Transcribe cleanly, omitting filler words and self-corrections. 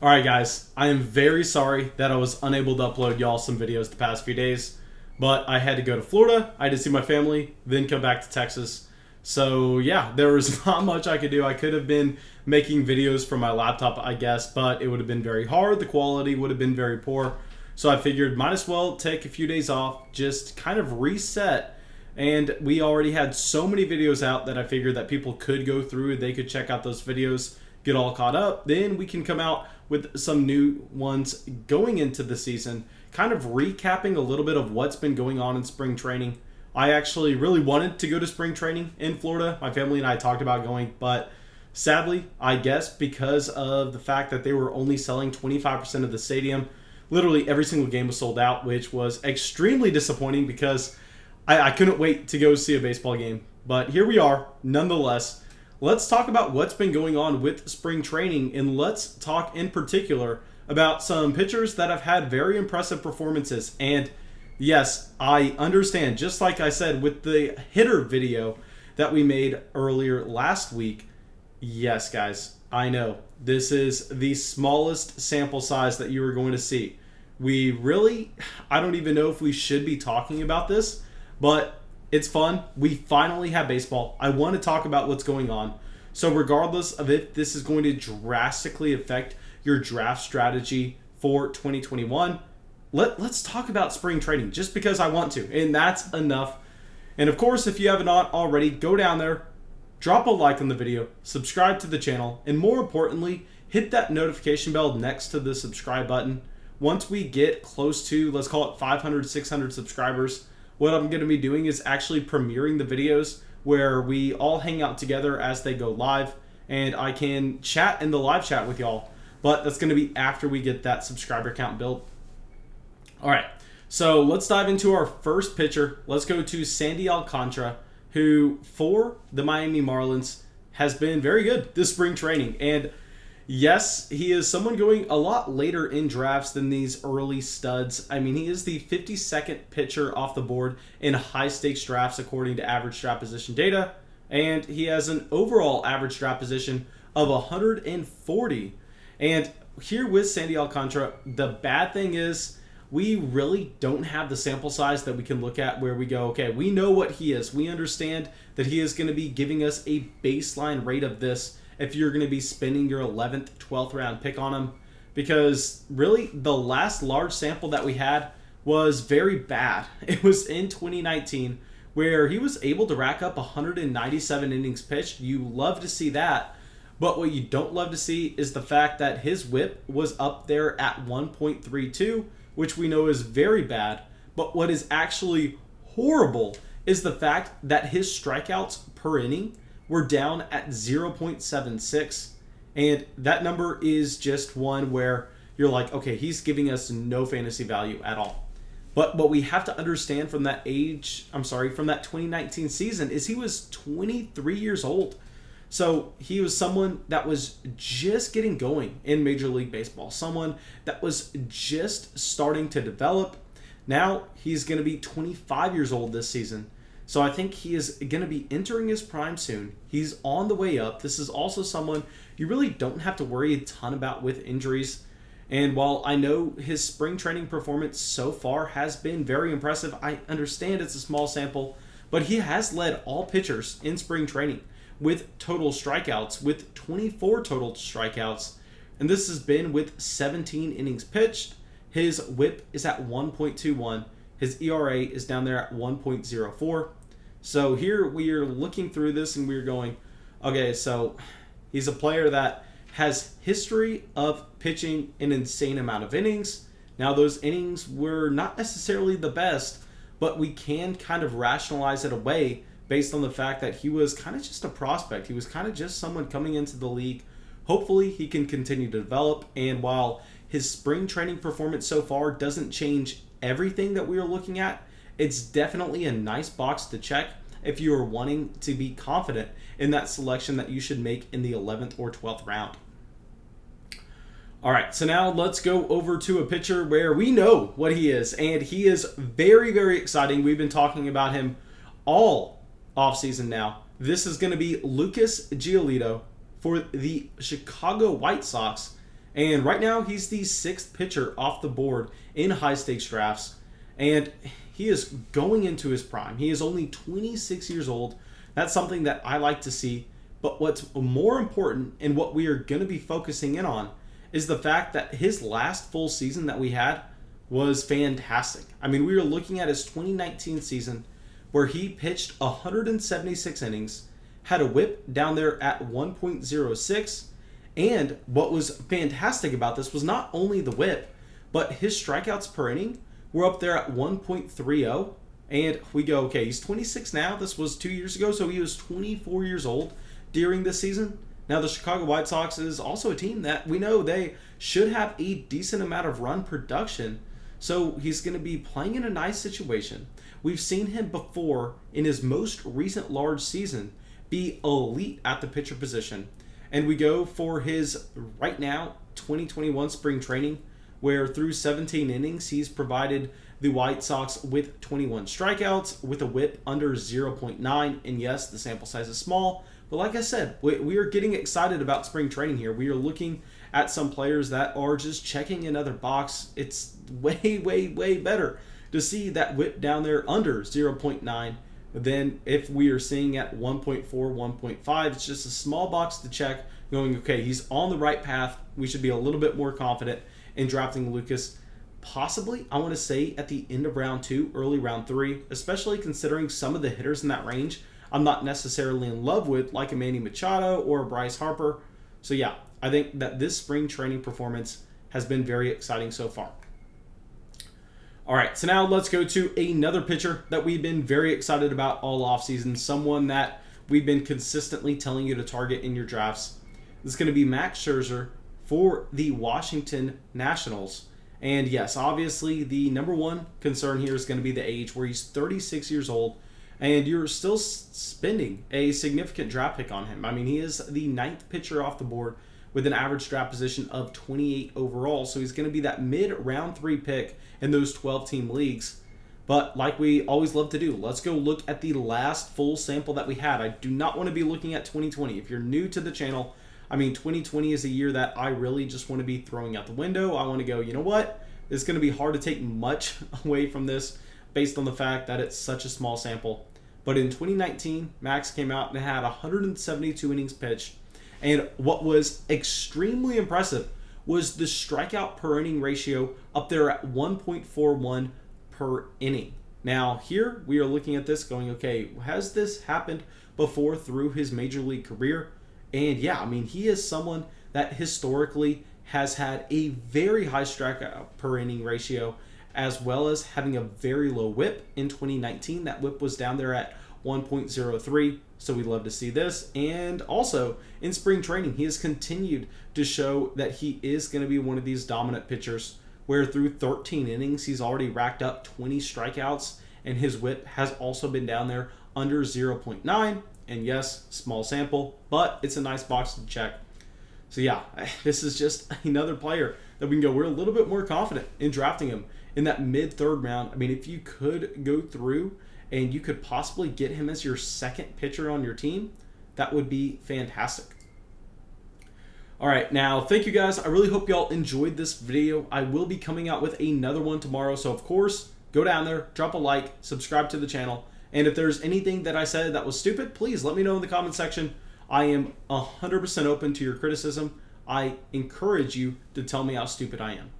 Alright guys, I am very sorry that I was unable to upload y'all some videos the past few days, but I had to go to Florida, I had to see my family, then come back to Texas. So yeah, there was not much I could do. I could have been making videos from my laptop, I guess, but it would have been very hard, the quality would have been very poor. So I figured might as well take a few days off, just kind of reset. And we already had so many videos out that I figured that people could go through, they could check out those videos, get all caught up, then we can come out with some new ones going into the season, kind of recapping a little bit of what's been going on in spring training. I actually really wanted to go to spring training in Florida. My family and I talked about going, but sadly, I guess because of the fact that they were only selling 25% of the stadium, literally every single game was sold out, which was extremely disappointing because I couldn't wait to go see a baseball game. But here we are, nonetheless. Let's talk about what's been going on with spring training, and let's talk in particular about some pitchers that have had very impressive performances. And yes, I understand, just like I said with the hitter video that we made earlier last week, yes guys, I know this is the smallest sample size that you are going to see. I don't even know if we should be talking about this, but it's fun. We finally have baseball. I want to talk about what's going on. So regardless of if this is going to drastically affect your draft strategy for 2021, let's talk about spring training just because I want to, and that's enough. And of course, if you have not already, go down there, drop a like on the video, subscribe to the channel, and more importantly, hit that notification bell next to the subscribe button. Once we get close to, let's call it 500, 600 subscribers, what I'm going to be doing is actually premiering the videos where we all hang out together as they go live, and I can chat in the live chat with y'all. But that's going to be after we get that subscriber count built. All right, so let's dive into our first pitcher. Let's go to Sandy Alcantara, who for the Miami Marlins has been very good this spring training. And yes, he is someone going a lot later in drafts than these early studs. I mean, he is the 52nd pitcher off the board in high-stakes drafts according to average draft position data, and he has an overall average draft position of 140. And here with Sandy Alcantara, the bad thing is we really don't have the sample size that we can look at where we go, okay, we know what he is. We understand that he is going to be giving us a baseline rate of this if you're going to be spending your 11th, 12th round pick on him, because really the last large sample that we had was very bad. It was in 2019 where he was able to rack up 197 innings pitched. You love to see that, but what you don't love to see is the fact that his whip was up there at 1.32, which we know is very bad. But what is actually horrible is the fact that his strikeouts per inning we're down at 0.76, and that number is just one where you're like, okay, he's giving us no fantasy value at all. But what we have to understand from that from that 2019 season is he was 23 years old. So he was someone that was just getting going in Major League Baseball, someone that was just starting to develop. Now he's going to be 25 years old this season. So I think he is going to be entering his prime soon. He's on the way up. This is also someone you really don't have to worry a ton about with injuries. And while I know his spring training performance so far has been very impressive, I understand it's a small sample, but he has led all pitchers in spring training with total strikeouts, with 24 total strikeouts. And this has been with 17 innings pitched. His whip is at 1.21. His ERA is down there at 1.04. So here we are looking through this and we're going, okay, so he's a player that has history of pitching an insane amount of innings. Now those innings were not necessarily the best, but we can kind of rationalize it away based on the fact that he was kind of just a prospect. He was kind of just someone coming into the league. Hopefully he can continue to develop, and while his spring training performance so far doesn't change everything that we are looking at, it's definitely a nice box to check if you are wanting to be confident in that selection that you should make in the 11th or 12th round. All right, so now let's go over to a pitcher where we know what he is, and he is very, very exciting. We've been talking about him all offseason now. This is going to be Lucas Giolito for the Chicago White Sox. And right now, he's the 6th pitcher off the board in high stakes drafts. And he is going into his prime. He is only 26 years old. That's something that I like to see. But what's more important and what we are going to be focusing in on is the fact that his last full season that we had was fantastic. I mean, we were looking at his 2019 season where he pitched 176 innings, had a whip down there at 1.06. And what was fantastic about this was not only the whip, but his strikeouts per inning were up there at 1.30. And we go, okay, he's 26 now. This was 2 years ago, so he was 24 years old during this season. Now, the Chicago White Sox is also a team that we know they should have a decent amount of run production. So he's going to be playing in a nice situation. We've seen him before in his most recent large season be elite at the pitcher position. And we go for his right now 2021 spring training, where through 17 innings, he's provided the White Sox with 21 strikeouts with a whip under 0.9. And yes, the sample size is small. But like I said, we are getting excited about spring training here. We are looking at some players that are just checking another box. It's way, way, way better to see that whip down there under 0.9 than if we are seeing at 1.4, 1.5. It's just a small box to check, going, okay, he's on the right path. We should be a little bit more confident in drafting Lucas. Possibly, I want to say at the end of round 2, early round 3, especially considering some of the hitters in that range I'm not necessarily in love with, like a Manny Machado or a Bryce Harper. So yeah, I think that this spring training performance has been very exciting so far. All right, so now let's go to another pitcher that we've been very excited about all offseason, someone that we've been consistently telling you to target in your drafts. This is going to be Max Scherzer for the Washington Nationals. And yes, obviously the number one concern here is going to be the age, where he's 36 years old, and you're still spending a significant draft pick on him. I mean, he is the 9th pitcher off the board with an average draft position of 28 overall. So he's going to be that mid-round 3 pick in those 12-team leagues. But like we always love to do, let's go look at the last full sample that we had. I do not want to be looking at 2020. If you're new to the channel, I mean, 2020 is a year that I really just want to be throwing out the window. I want to go, you know what? It's going to be hard to take much away from this based on the fact that it's such a small sample. But in 2019, Max came out and had 172 innings pitched. And what was extremely impressive was the strikeout per inning ratio up there at 1.41 per inning. Now here we are looking at this going, okay, has this happened before through his major league career? And yeah, I mean, he is someone that historically has had a very high strikeout per inning ratio, as well as having a very low whip in 2019. That whip was down there at 1.03, so we'd love to see this. And also in spring training, he has continued to show that he is going to be one of these dominant pitchers, where through 13 innings, he's already racked up 20 strikeouts, and his whip has also been down there under 0.9. And yes, small sample, but it's a nice box to check. So yeah, this is just another player that we can go, we're a little bit more confident in drafting him in that mid-third round. I mean, if you could go through and you could possibly get him as your second pitcher on your team, that would be fantastic. All right, now, thank you guys. I really hope y'all enjoyed this video. I will be coming out with another one tomorrow. So, of course, go down there, drop a like, subscribe to the channel. And if there's anything that I said that was stupid, please let me know in the comment section. I am 100% open to your criticism. I encourage you to tell me how stupid I am.